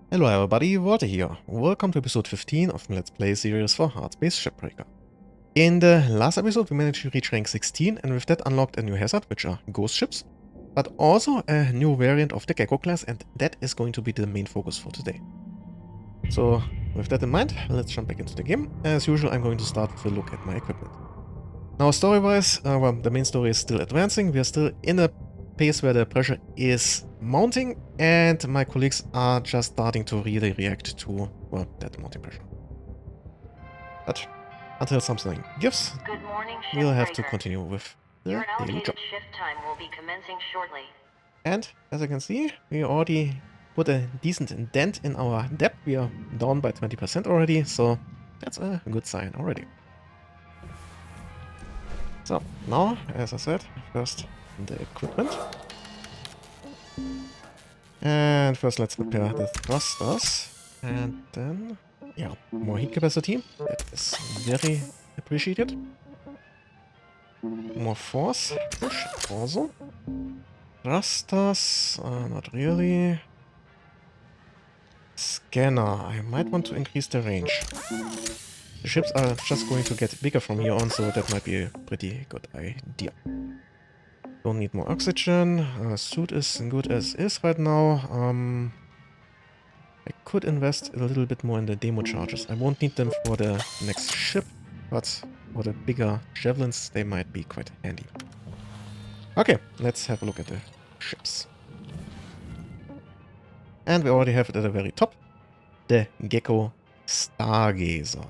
Hello everybody, Walter here. Welcome to episode 15 of my Let's Play series for Hardspace Shipbreaker. In the last episode we managed to reach rank 16 and with that unlocked a new hazard, which are ghost ships, but also a new variant of the Gecko Class, and that is going to be the main focus for today. So with that in mind, let's jump back into the game. As usual, I'm going to start with a look at my equipment. Now story-wise, well, the main story is still advancing. We are still in a pace where the pressure is mounting, and my colleagues are just starting to really react to, well, that mounting pressure. But until something gives, Good morning, we'll have to Shipbreaker. continue with the Your daily allocated job. shift time will be commencing shortly. And as you can see, we already put a decent dent in our debt. We are down by 20% already, so that's a good sign already. So now, as I said, first the equipment. And first let's prepare the thrusters. And then, yeah, more heat capacity. That is very appreciated. More force push also. Thrusters, not really. Scanner, I might want to increase the range. The ships are just going to get bigger from here on, so that might be a pretty good idea. Don't need more oxygen. Suit is good as is right now. I could invest a little bit more in the demo charges. I won't need them for the next ship, but for the bigger javelins, they might be quite handy. Okay, let's have a look at the ships. And we already have it at the very top, the Gecko Stargazer.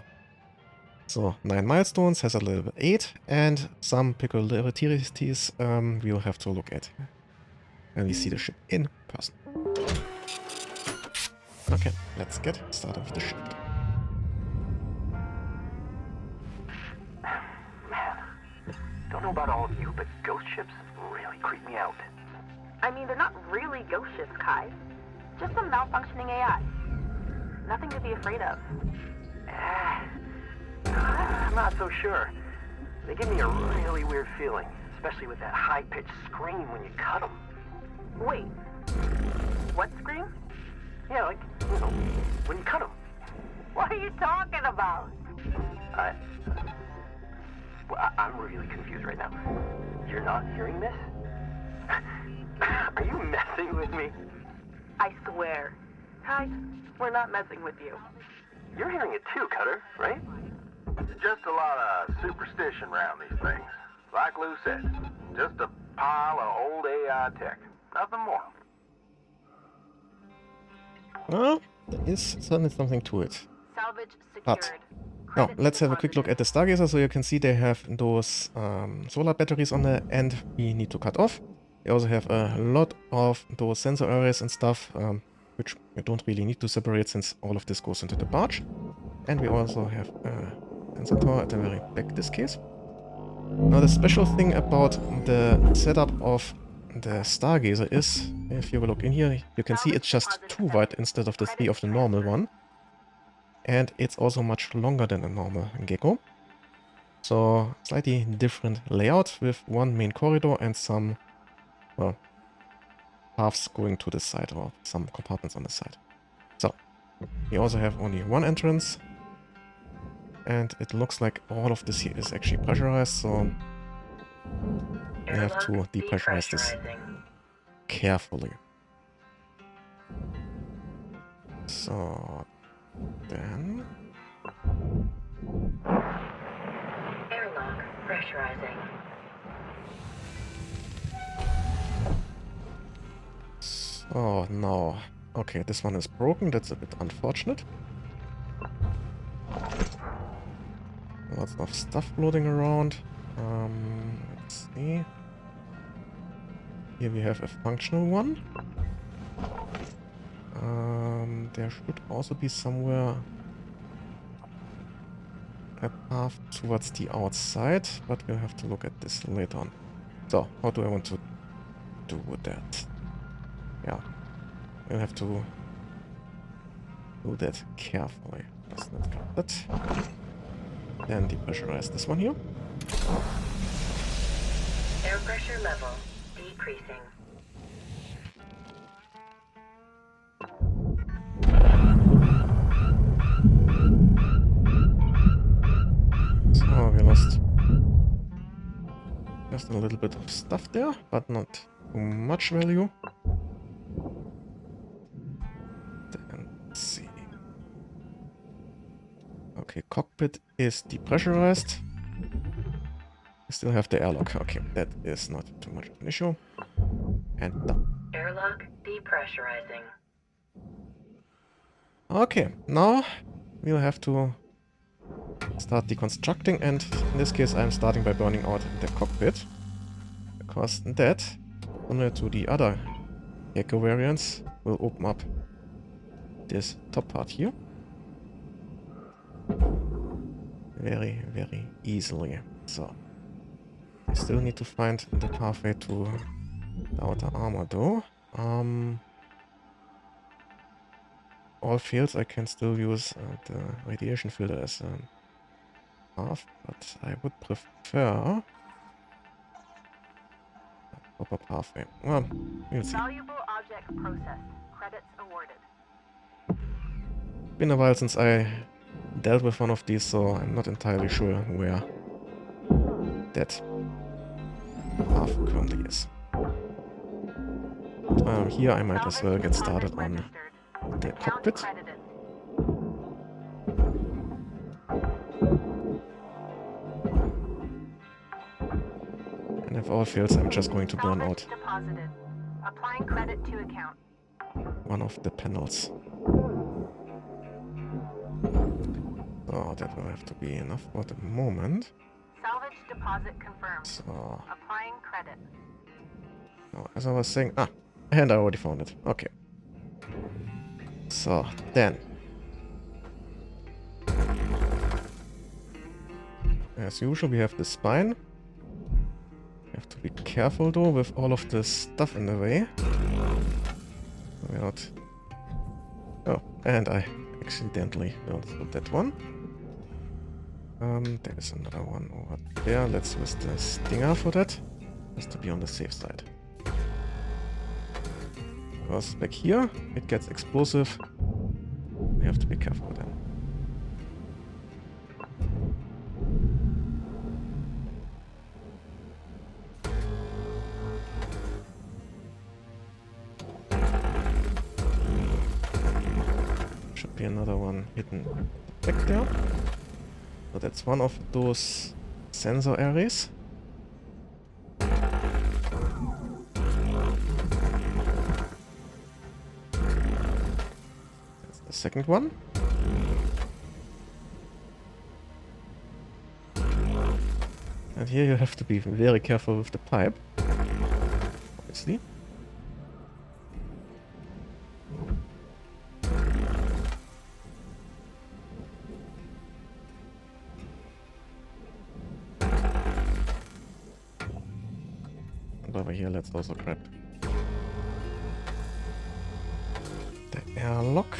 So 9 milestones, has a level 8, and some peculiarities we will have to look at when we see the ship in person. Okay, let's get started with the ship. Man, don't know about all of you, but ghost ships really creep me out. I mean, they're not really ghost ships, Kai. Just some malfunctioning AI. Nothing to be afraid of. I'm not so sure. They give me a really weird feeling, especially with that high-pitched scream when you cut them. Wait. What scream? Yeah, like, you know, when you cut them. What are you talking about? I'm really confused right now. You're not hearing this? Are you messing with me? I swear. Kai, we're not messing with you. You're hearing it too, Cutter, right? Just a lot of superstition around these things. Like Lou said, just a pile of old AI tech. Nothing more. Well, there is certainly something to it. Salvage But secured. now, let's have a quick look at the Stargazer. So you can see they have those solar batteries on the end we need to cut off. They also have a lot of those sensor arrays and stuff, which we don't really need to separate since all of this goes into the barge. And we also have a sensor tower at the very back in this case. Now the special thing about the setup of the Stargazer is, if you look in here, you can see it's just 2 wide instead of the 3 of the normal one. And it's also much longer than a normal Gecko. So slightly different layout with one main corridor and some, well, paths going to the side, or some compartments on the side. So we also have only one entrance. And it looks like all of this here is actually pressurized, so we have to depressurize this carefully. So then Airlock pressurizing. oh no. Okay, this one is broken, that's a bit unfortunate. Lots of stuff floating around. Let's see. Here we have a functional one. There should also be somewhere a path towards the outside, but we'll have to look at this later on. So, how do I want to do that? Yeah, we'll have to do that carefully. Let's not cut that. Then depressurize this one here. Air pressure level decreasing. a little bit of stuff there, but not too much value. Then let's see. Okay, cockpit is depressurized. We still have the airlock. Okay, that is not too much of an issue. And done. Airlock depressurizing. Okay, now we'll have to start deconstructing, and in this case I'm starting by burning out the cockpit, because that, similar to the other Gecko variants, will open up this top part here very, very easily. So I still need to find the pathway to the outer armor though. All fields I can still use the radiation filter as path, but I would prefer a proper pathway. Well, we'll see. Valuable object processed. Credits awarded. Been a while since I dealt with one of these, so I'm not entirely sure where that path currently is. Here I might as well get started on the cockpit. And if all fails, I'm just going to burn out Applying credit to account. one of the panels. So that will have to be enough for the moment. Salvage deposit confirmed. So, Applying credit. as I was saying, and I already found it. Okay. So then, as usual, we have the spine. Have to be careful though with all of the stuff in the way. We're not. Oh, and I accidentally built that one. There's another one over there. Let's use the stinger for that, just to be on the safe side. Because back here it gets explosive. We have to be careful then. Should be another one hidden back there. So that's one of those sensor arrays. That's the second one. And here you have to be very careful with the pipe, obviously. Over here, let's also grab the airlock.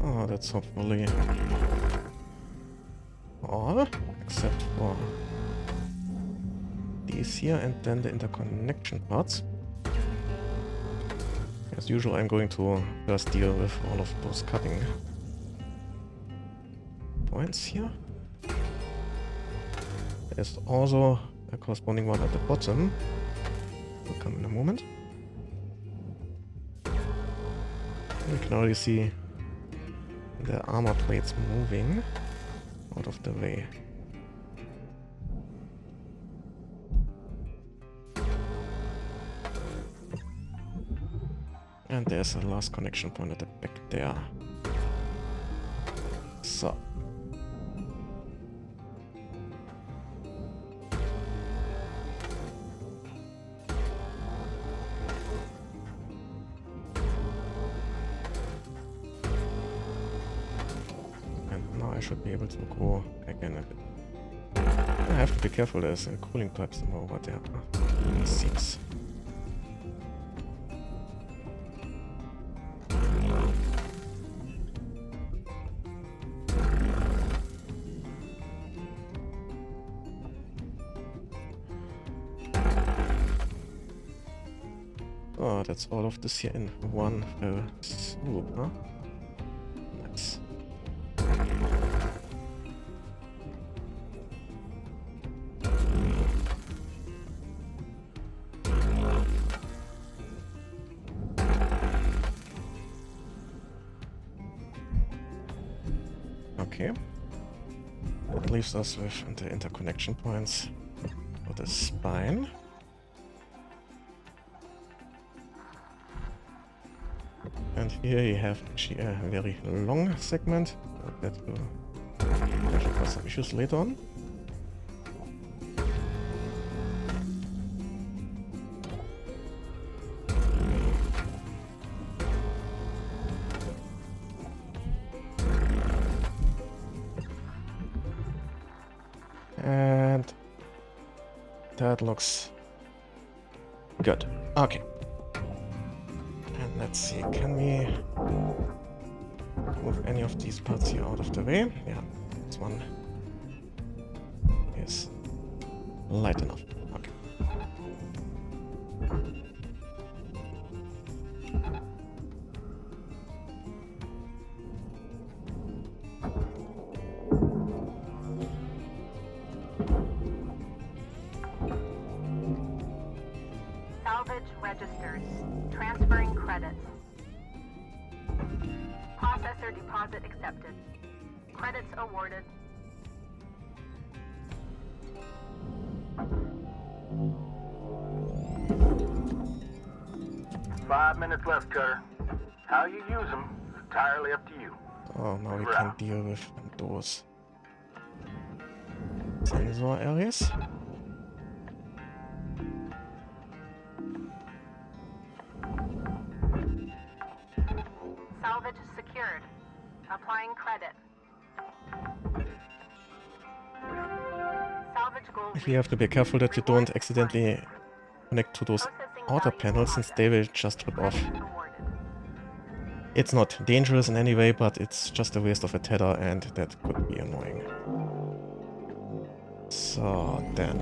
Oh, that's hopefully all, except for these here and then the interconnection parts. As usual, I'm going to first deal with all of those cutting points here. There's also a corresponding one at the bottom. Will come in a moment. You can already see the armor plates moving out of the way. And there's a last connection point at the back there. So. I should be able to go again a bit. I have to be careful, there's a cooling pipe somewhere over there. It seems. Oh, that's all of this here in one swoop, huh? Nice. Okay. That leaves us with the interconnection points for the spine. And here you have actually a very long segment that will actually cause some issues later on. And that looks good. Okay. And let's see, can we move any of these parts here out of the way? Yeah, this one is light enough. Okay. Salvage registered. Transferring credits. Processor deposit accepted. Credits awarded. Five minutes left, Cutter. How you use them is entirely up to you. Oh, now we Over can out. deal with those sensor areas. Salvage secured. Applying credit. Salvage goal. You have to be careful that you don't accidentally connect to those outer panels, since they will just rip off. Awarded. It's not dangerous in any way, but it's just a waste of a tether, and that could be annoying. So then,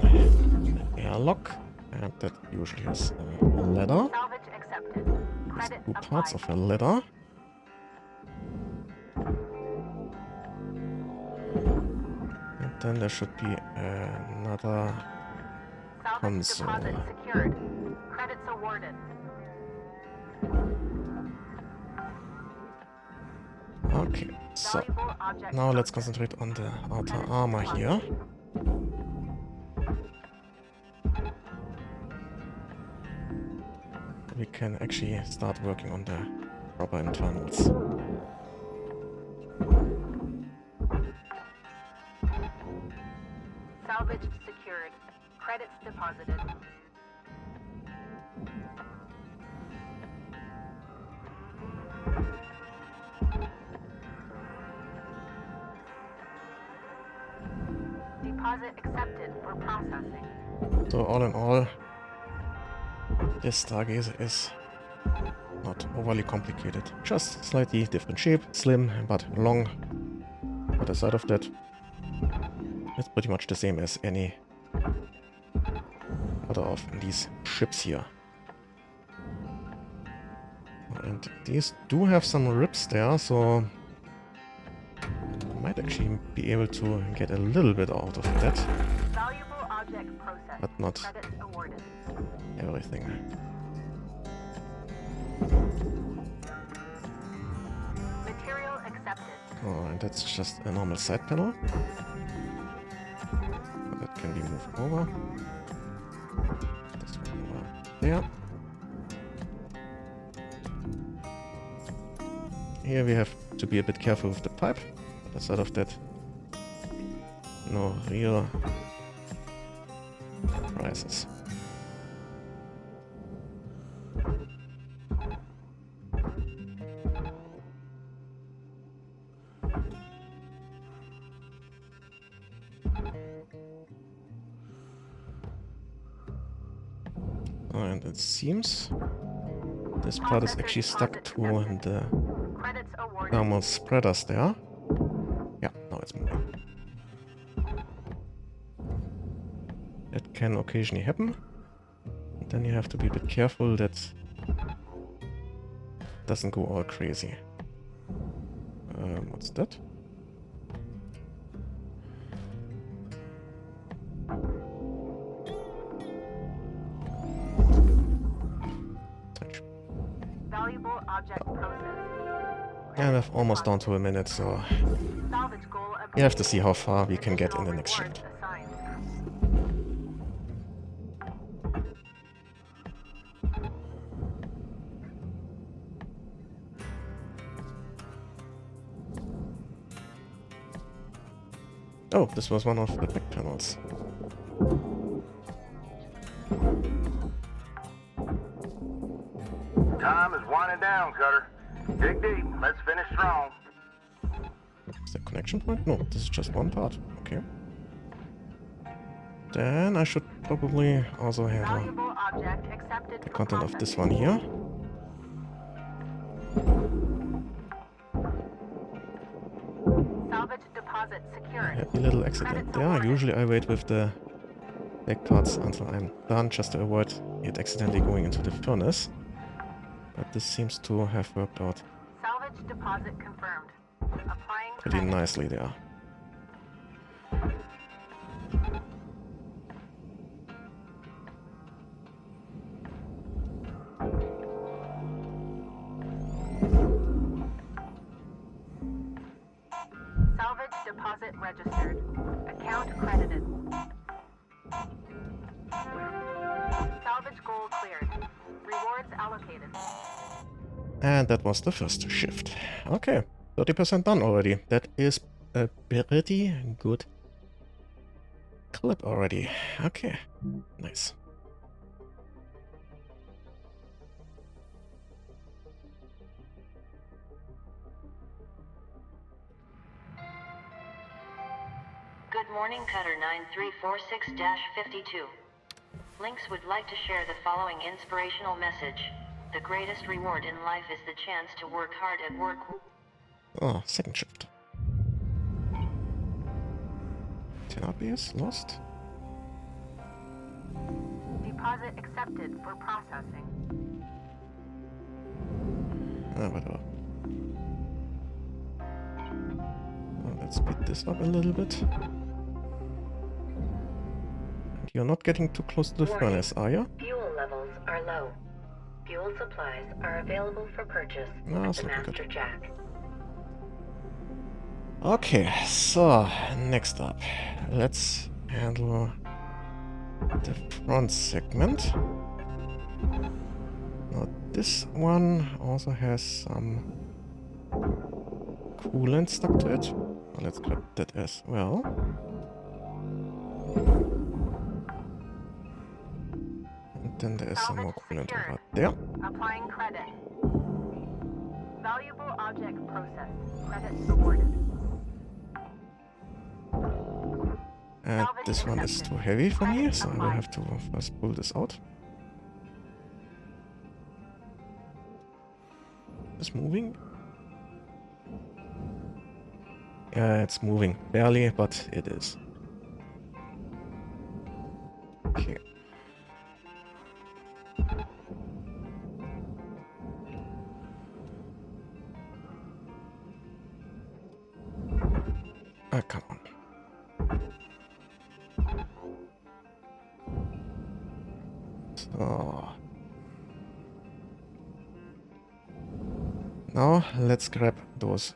airlock, and that usually has a ladder. Salvage accepted. There's Credit two parts applied. of a ladder. And then there should be another Salvage console. deposit secured. Credits awarded. Okay, so Valuable object now let's processed. concentrate on the outer armor here. We can actually start working on the rubber internals. Salvage secured. Credits deposited. Deposit accepted for processing. So all in all, this Stargazer is not overly complicated. Just slightly different shape, slim but long. But aside of that, it's pretty much the same as any other of these ships here. And these do have some ribs there, so I might actually be able to get a little bit out of that, Valuable object processed. but not Credits awarded. everything. Material accepted. Oh, and that's just a normal side panel. That can be moved over. This one over there. Here we have to be a bit careful with the pipe. But aside of that, no real surprises. And it seems this part is actually stuck to the Credits awarded. thermal spreaders there. Yeah, now it's moving. That can occasionally happen. And then you have to be a bit careful that doesn't go all crazy. What's that? Valuable object process. Yeah, we're almost down to a minute, so Salvage goal we have to see how far we can get in the next shift. assigned. Oh, this was one of the back panels. Time is winding down, Cutter. Dig deep. Let's finish strong. Is that connection point? No, this is just one part. Okay. Then I should probably also have Valuable object accepted the for content of this processing. one here. Salvage deposit secured. Happy little accident there. Usually I wait with the back parts until I'm done just to avoid it accidentally going into the furnace. But this seems to have worked out Salvage deposit confirmed. Applying pretty credit. nicely there. Salvage deposit registered. Account credited. Salvage goal cleared. Rewards allocated. And that was the first shift. Okay, 30% done already. That is a pretty good clip already. Okay, nice. Good morning, Cutter 9346-52. Lynx would like to share the following inspirational message. The greatest reward in life is the chance to work hard at work. Oh, second shift. 10 RPS lost. Deposit accepted for processing. Ah, whatever. Well, let's speed this up a little bit. And you're not getting too close to the Warning. furnace, are you? Fuel levels are low. Fuel supplies are available for purchase No, at that's the not Master good. Jack. Okay, so next up, let's handle the front segment. Now this one also has some coolant stuck to it. Well, let's grab that as well. And then there is some more coolant over there. Applying credit. Valuable object processed. Credits awarded. And this one is too heavy for me, so I will have to first pull this out. It's moving. Yeah, it's moving. Barely, but it is. Okay. Ah, come on. So. Now let's grab those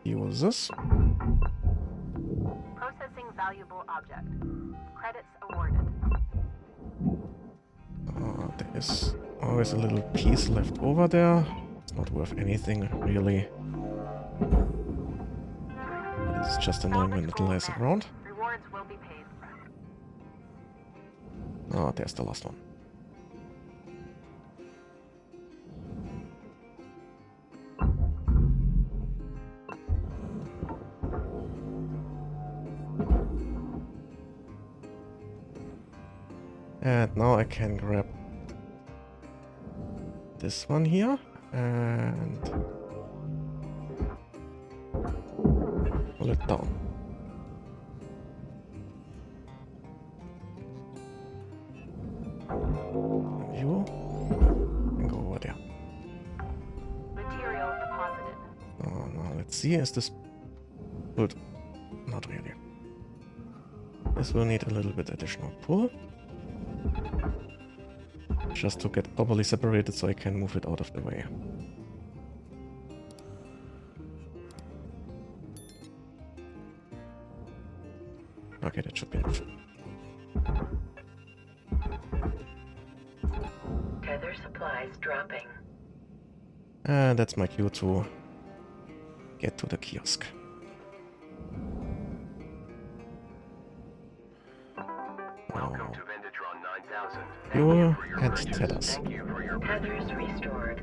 fuses. Processing valuable object. Credits awarded. There is always a little piece left over there. It's not worth anything, really. It's just annoying when it lies around. Rewards will be paid. Oh, there's the last one. And now I can grab this one here and pull it down. And you can go over there. see, is this good? Not really. This will need a little bit additional pull. Just to get properly separated so I can move it out of the way. Okay, that should be enough. Tether supplies dropping. And that's my cue to get to the kiosk. Welcome to Vendatron 9000. Fuel and tethers. Thank you for your Tethers restored.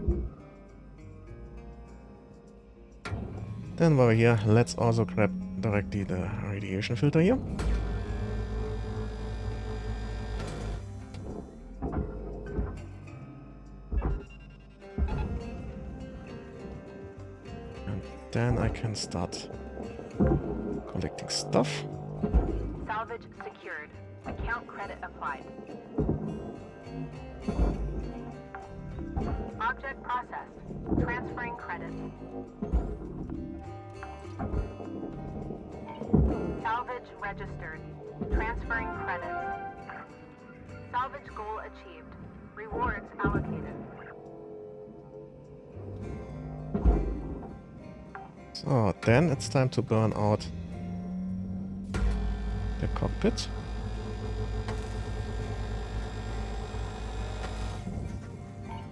Then while we're here, let's also grab directly the radiation filter here. And then I can start collecting stuff. Salvage secured. Account credit applied. Object processed. Transferring credits. Salvage registered. Transferring credits. Salvage goal achieved. Rewards allocated. So then it's time to burn out the cockpit.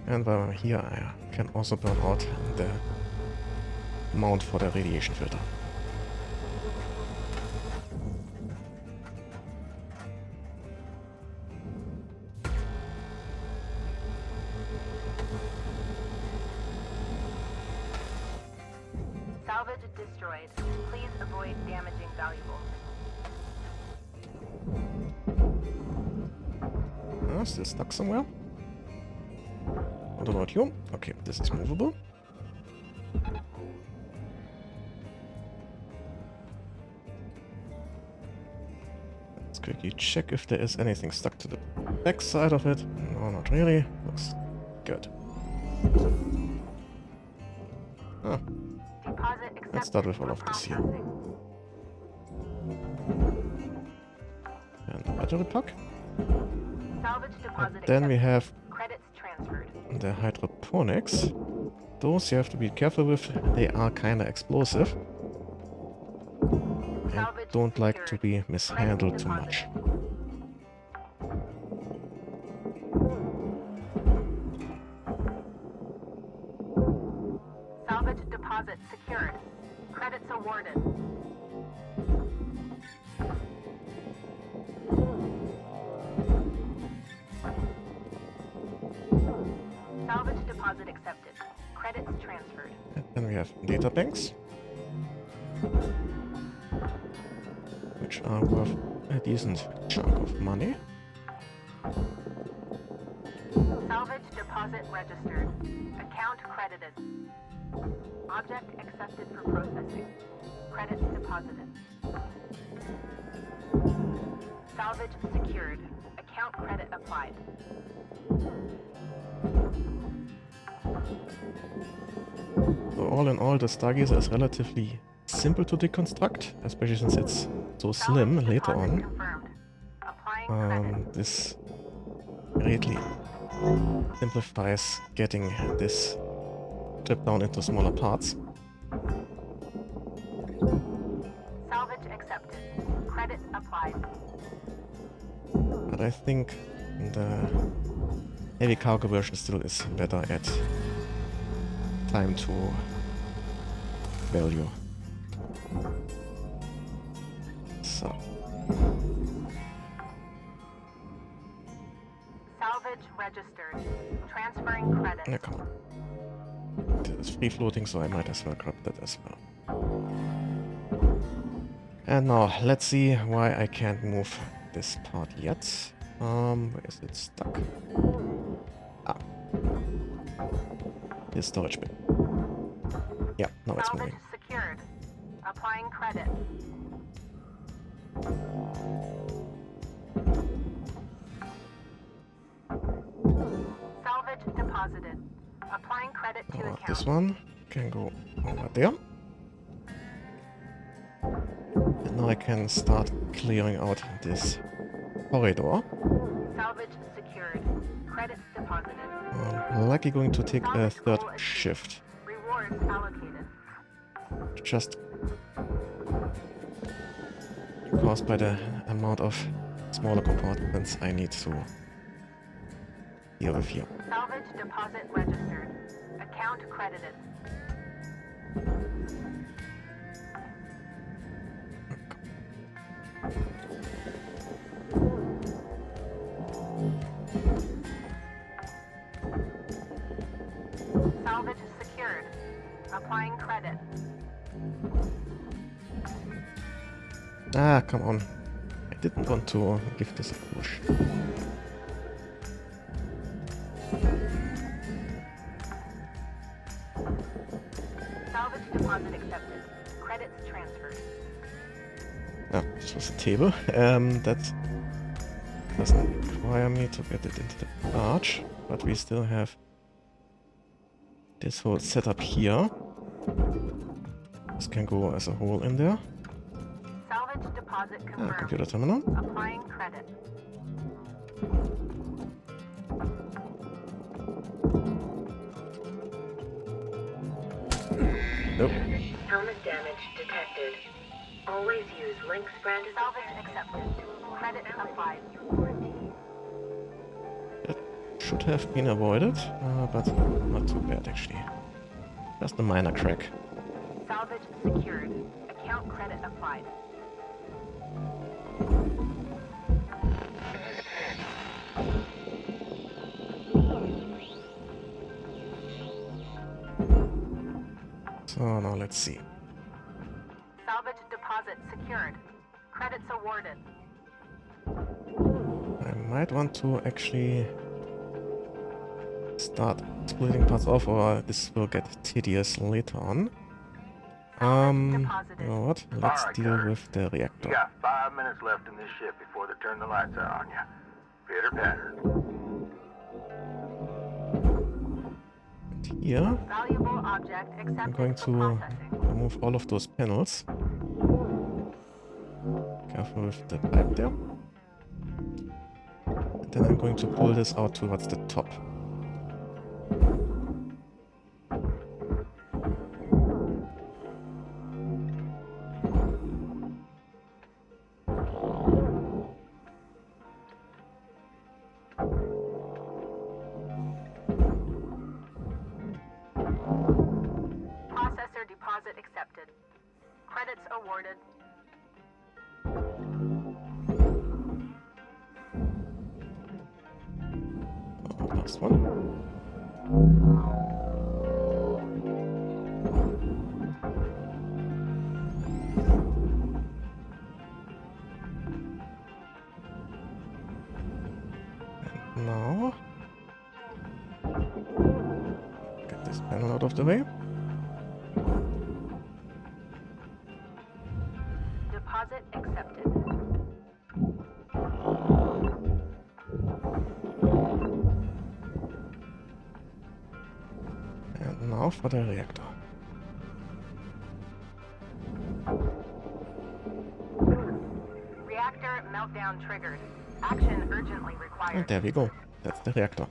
And while I'm here, I can also burn out the mount for the radiation filter. Salvage destroyed. Please avoid damaging valuables. Still stuck somewhere. What about you? Okay, this is movable. Let's quickly check if there is anything stuck to the back side of it. No, not really. Looks good. Ah, Deposit accepted. let's start with all for of this here. processing. And the battery pack. Salvage deposit Then we accepted. have Credits transferred. the hydroponics. Those you have to be careful with. They are kinda explosive. And Salvage don't like to secured. be Credits mishandled too much. deposited. Salvage deposit secured. Credits awarded. Salvage deposit accepted. Credits transferred. And then we have data banks, which are worth a decent chunk of money. Salvage deposit registered. Account credited. Object accepted for processing. Credits deposited. Salvage secured. Account credit applied. So all in all, the Stargazer is relatively simple to deconstruct, especially since it's so slim Salvage later deposit on. confirmed. Applying credit. This greatly simplifies getting this stripped down into smaller parts. Salvage accepted. Credit applied. But I think the heavy cargo version still is better at time to value. So, Salvage registered. Transferring credit. yeah, come on. It is free floating, so I might as well grab that as well. And now, let's see why I can't move this part yet. Where is it stuck? Ah. This storage bin. Yeah, now it's Salvage moving. secured. Applying credit. Salvage deposited. Applying credit to account. This one can go over there. now I can start clearing out this corridor. Salvage secured. Credits deposited. I'm likely going to take a Salvage third goal achieved. shift. Rewards allocated. Just caused by the amount of smaller compartments I need to deal with here. Salvage deposit registered. Account credited. Salvage secured. Applying credit. Ah, come on. I didn't want to give this a push. Salvage deposit accepted. Credits transferred. Ah, this was a table. That doesn't require me to get it into the barge, but we still have this whole setup here. This can go as a whole in there. Salvage deposit confirmed. Computer terminal. Applying credit. Nope. Helmet damage detected. Always use LYNX branded. Salvage accepted. Credit applied. That should have been avoided, but not too bad actually. Just a minor crack. Salvage secured. Account credit applied. So now let's see. Salvage deposit secured. Credits awarded. I might want to actually start splitting parts off, or this will get tedious later on. You know what? Let's Alright, deal Carter. with the You reactor. got 5 minutes left in this ship before they turn the lights out on you. Pitter patter. And here, Valuable object accepted I'm going for to processing. remove all of those panels. Careful with the pipe there. And then I'm going to pull this out towards the top. Processor deposit accepted. Credits awarded. Last one. And now, get this panel out of the way. Deposit accepted. And now for the reactor. Reactor meltdown triggered. Action urgently And required. there we go. That's the reactor.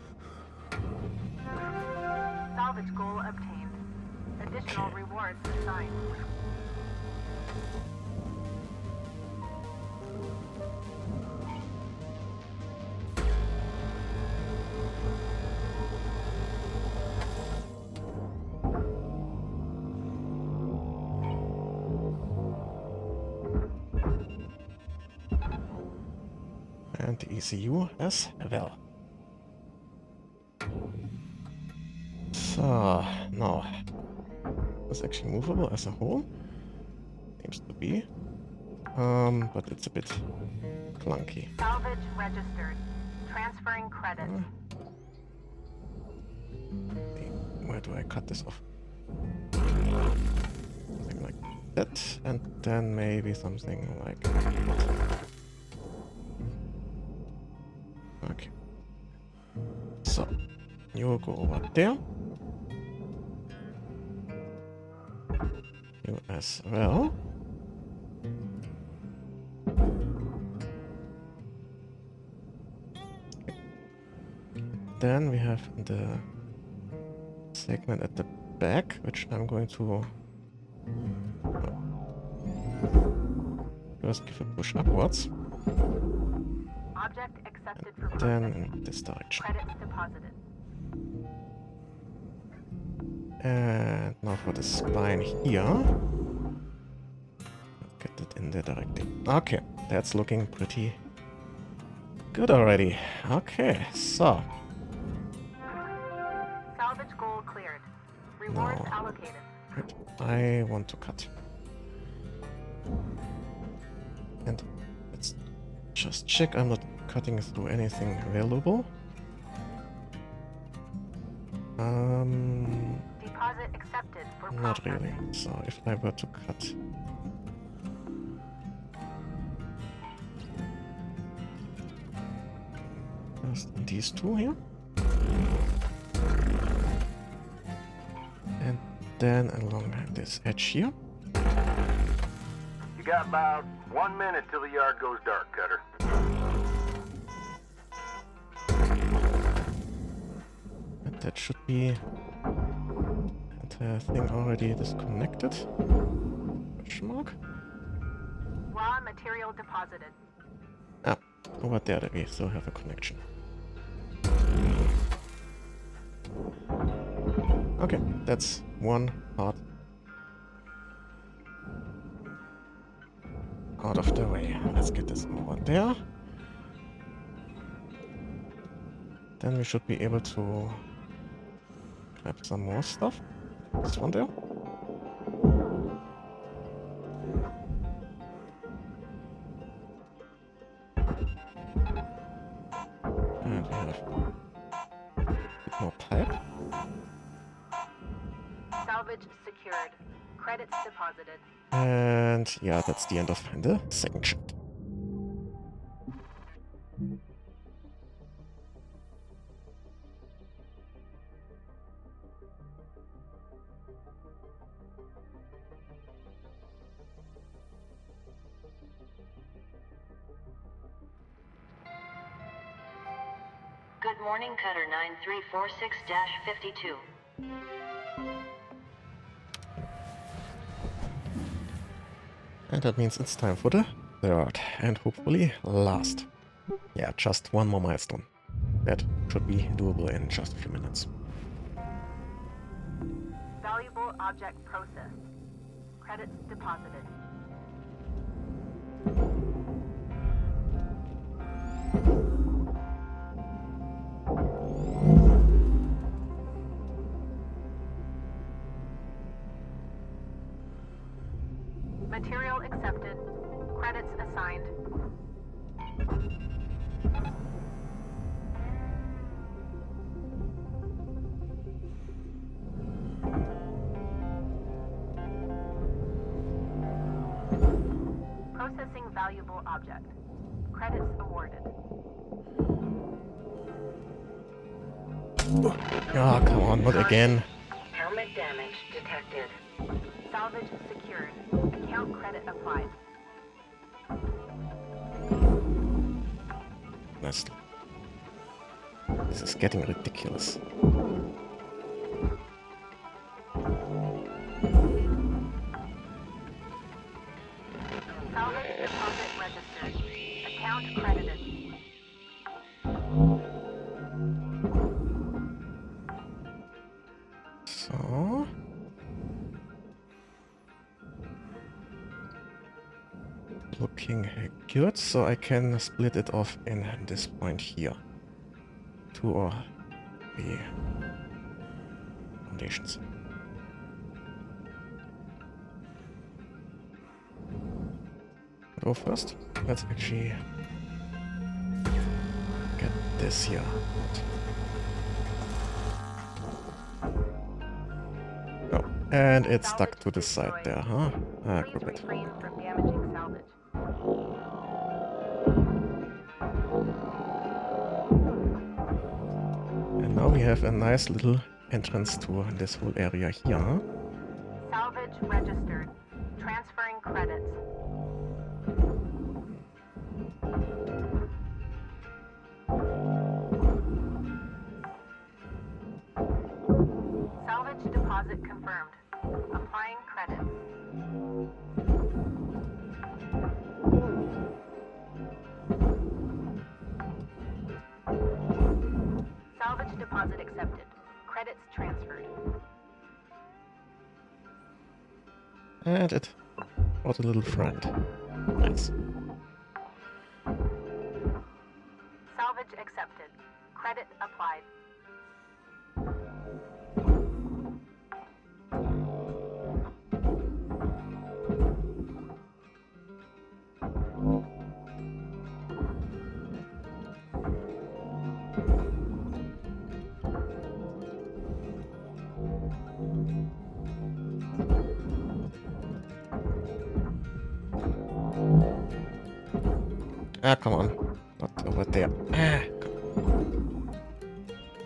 Salvage goal obtained. Additional Okay. rewards assigned. And the ECU as well. So, now, it's actually movable as a whole. Seems to be. But it's a bit clunky. Salvage registered. Transferring credits. Where do I cut this off? Something like that, and then maybe something like that. Okay. So, you go over there. You as well. then we have the segment at the back, which I'm going to first give a push upwards, Object accepted for then processing. in this direction. Credits deposited. And now for the spine here. Get it in there directly. Okay, that's looking pretty good already. Okay, so. Salvage goal cleared. Rewards No. allocated. Right, I want to cut. And let's just check I'm not cutting through anything valuable. Deposit accepted for Not processing. really. So if I were to cut first these two here, and then along this edge here. You got about 1 minute till the yard goes dark, Cutter. And that should be the thing already disconnected. Question mark. Raw material deposited. Ah, over there we still have a connection. Okay, that's one part out of the way. Let's get this over there. Then we should be able to grab some more stuff. This one there. And we have a bit more pipe. Salvage secured. Credits deposited. And yeah, that's the end of the second shift. Good morning, Cutter 9346-52. And that means it's time for the third and hopefully last. Yeah, just one more milestone. That should be doable in just a few minutes. Valuable object processed. Credits deposited. Material accepted. Credits assigned. Processing valuable object. Credits awarded. Ah, come on, not again. Helmet damage detected. Salvage secured. Account credit applied. Nice. This is getting ridiculous. Salvage deposit registered. Account credited. So. Looking good, so I can split it off in this point here. 2 or 3 foundations. Go first. Let's actually get this here. Oh, and it's stuck to the side there, huh? Ah, Please group it. refrain from damaging salvage. And now we have a nice little entrance to this whole area here. Huh? Salvage registered. Transferring credits. deposit confirmed. Applying credit. Salvage deposit accepted. Credits transferred. And it brought a little friend. Nice. Salvage accepted. Credit applied. Ah, come on. Not over there. Ah,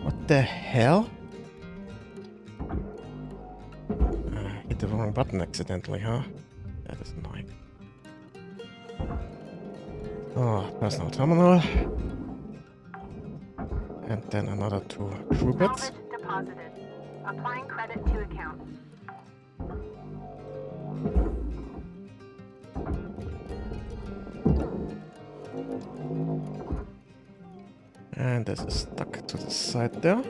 what the hell? Hit the wrong button accidentally, huh? That is annoying. Oh, personal terminal. And then another 2 crew bits. Salvage deposited. Applying credit to account. And this is stuck to the side there.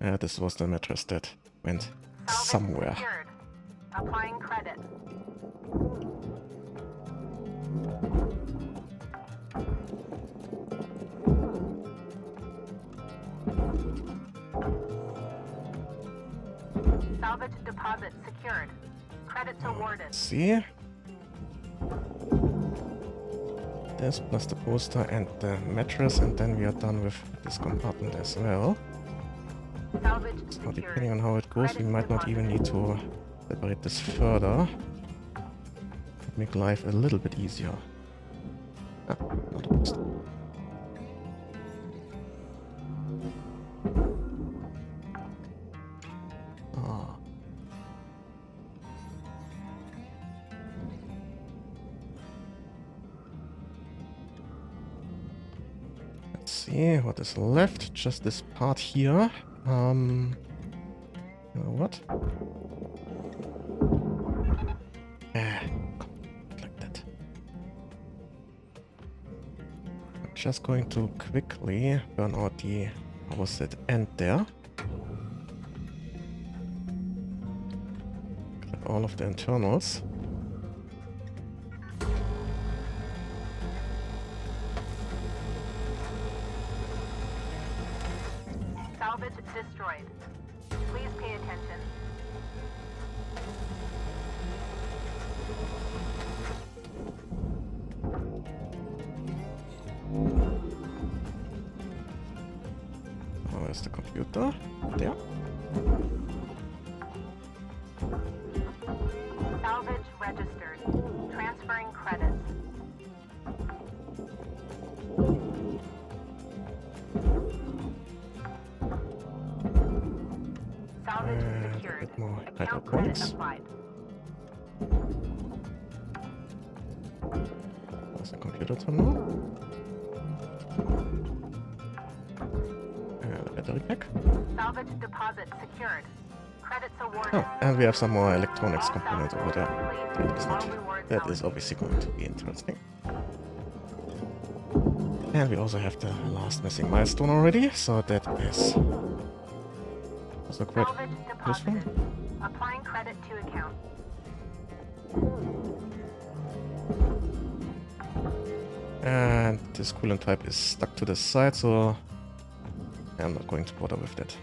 Yeah, this was the mattress that went Salvage somewhere. secured. Applying credit. Salvage deposit secured. Credits awarded. See? This plus the poster and the mattress, and then we are done with this compartment as well. Salvage Now, secured. depending on how it goes, we Credits might not even need to separate this further. Make life a little bit easier. Ah, not a poster. Ah. Let's see what is left. Just this part here. You know what? Like that. I'm just going to quickly burn out the opposite end there. Grab all of the internals. Salvage destroyed. Please pay attention. Where's the computer? There. Salvage registered. Transferring credits. Salvage And a secured. bit more Account credit hydroponics. applied. There's a computer terminal. And a battery pack. Salvage deposit secured. Credits awarded. Oh, and we have some more electronics All components over salvage there. complete. That is, All rewards that is eligible. obviously going to be interesting. And we also have the last missing milestone already, so that is also quite Salvage useful. deposited. Applying credit to account. And this coolant pipe is stuck to the side, so I'm not going to bother with that.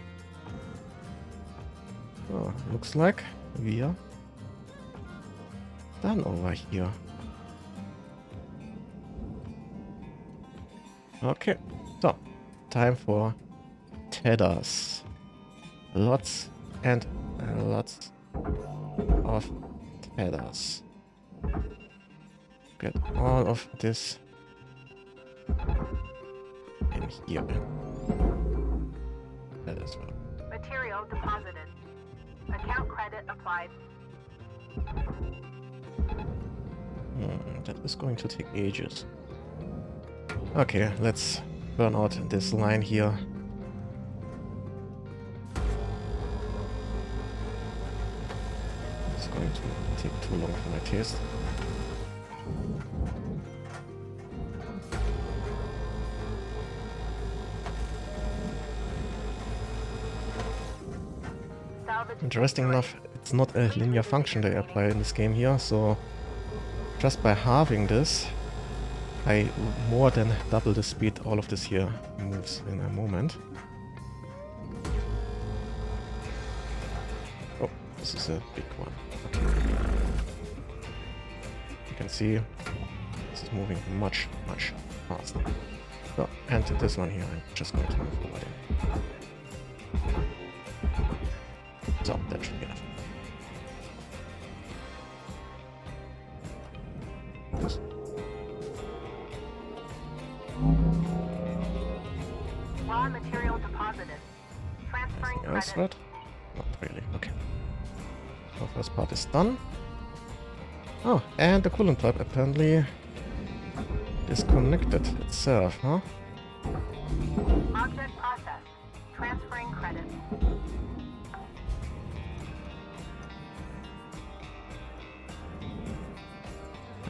So, looks like we are done over here. Okay, so time for tethers. Lots and lots of tethers. Get all of this in here. That is well. Material deposited. Account credit applied. That is going to take ages. Okay, let's burn out this line here. It's going to take too long for my taste. Interesting enough, it's not a linear function they apply in this game here, so just by halving this, I more than double the speed all of this here moves in a moment. Oh, this is a big one. Okay. You can see this is moving much faster. Oh, and this one here, I'm just going to move forward in. So, that should be enough. Yes. Raw material deposited. Transferring Anything else, credit. right? Not really, okay. So, first part is done. Oh, and the coolant pipe apparently disconnected itself, huh? Object processed. Transferring credit.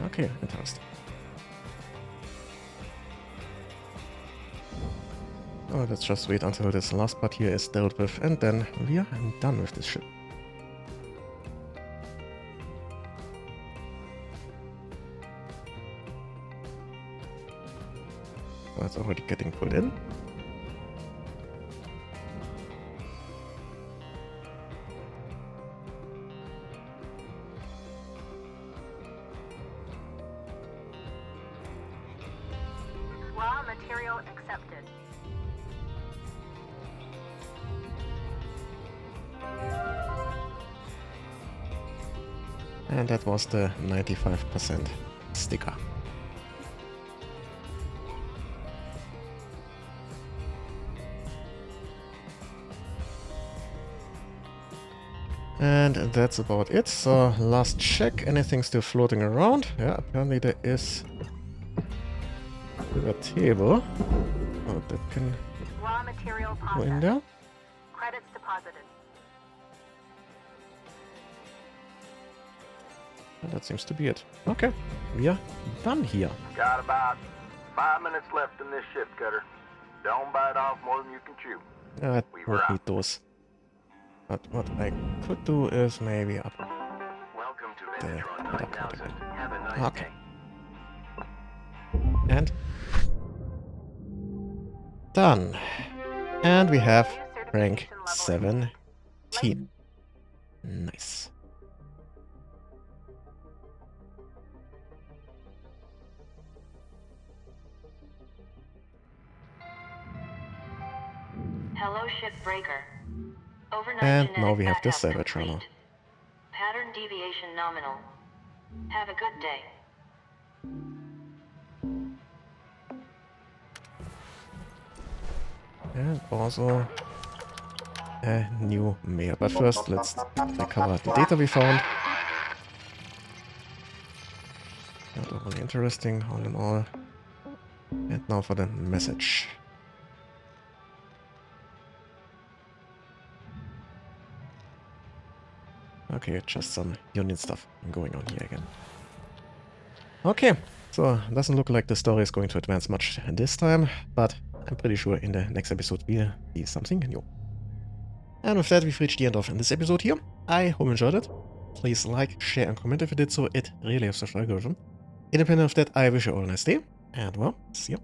Okay, interesting. Oh, let's just wait until this last part here is dealt with, and then we are done with this ship. Oh, it's already getting pulled in. Raw material accepted. And that was the 95% sticker. And that's about it. So last check, anything still floating around? Yeah, apparently there is a table. Oh, that can Raw material go in processed. there. Credits deposited. And that seems to be it. Okay, we are done here. Got about 5 minutes left in this ship cutter. Don't bite off more than you can chew. I We don't were need those. But what I could do is maybe up Welcome to there. Metatron Put up 9000. Have a nice Okay. day. And done. And we have rank 17. Nice. Hello, Shipbreaker. Overnight And genetic now we have the backup salvage complete. runner. Pattern deviation nominal. Have a good day. And also a new mail. But first, let's recover the data we found. Not overly interesting, all in all. And now for the message. Okay, just some union stuff going on here again. Okay, so doesn't look like the story is going to advance much this time, but I'm pretty sure in the next episode we'll see something new. And with that, we've reached the end of this episode here. I hope you enjoyed it. Please like, share, and comment if you did so. It really helps the algorithm. Independent of that, I wish you all a nice day, and well, see you